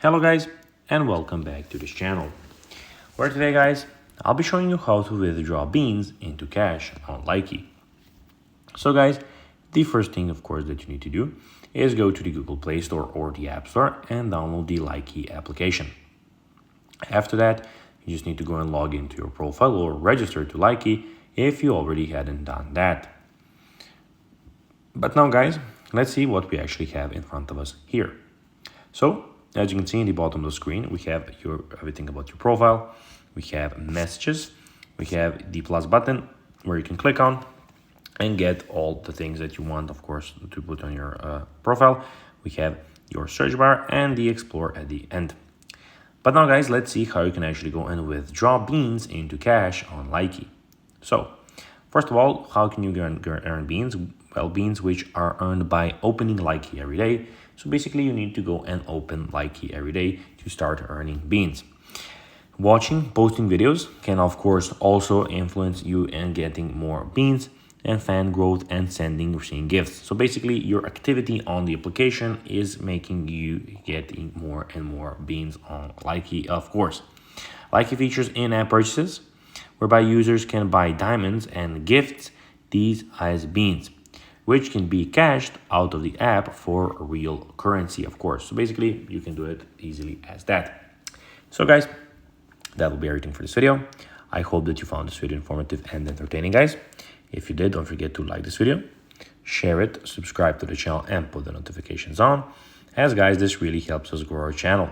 Hello guys, and welcome back to this channel, where today guys, I'll be showing you how to withdraw beans into cash on Likee. So guys, the first thing of course that you need to do is go to the Google Play Store or the App Store and download the Likee application. After that, you just need to go and log into your profile or register to Likee if you already hadn't done that. But now guys, let's see what we actually have in front of us here. So, as you can see in the bottom of the screen, we have everything about your profile. We have messages. We have the plus button where you can click on and get all the things that you want, of course, to put on your profile. We have your search bar and the explore at the end. But now guys, let's see how you can actually go and withdraw beans into cash on Likee. So, first of all, how can you earn beans? Well, beans which are earned by opening Likee every day. So basically you need to go and open Likee every day to start earning beans. Posting videos can of course also influence you in getting more beans and fan growth and receiving gifts. So basically your activity on the application is making you getting more and more beans on Likee, of course. Likee features in-app purchases whereby users can buy diamonds and gifts these as beans, which can be cashed out of the app for real currency, of course. So basically, you can do it easily as that. So guys, that will be everything for this video. I hope that you found this video informative and entertaining, guys. If you did, don't forget to like this video, share it, subscribe to the channel, and put the notifications on, as guys, this really helps us grow our channel.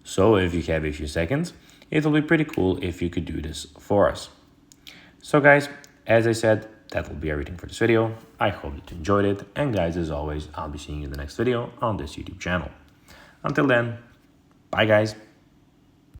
So if you have a few seconds, it will be pretty cool if you could do this for us. So guys, as I said, that will be everything for this video. I hope that you enjoyed it. And guys, as always, I'll be seeing you in the next video on this YouTube channel. Until then, bye guys.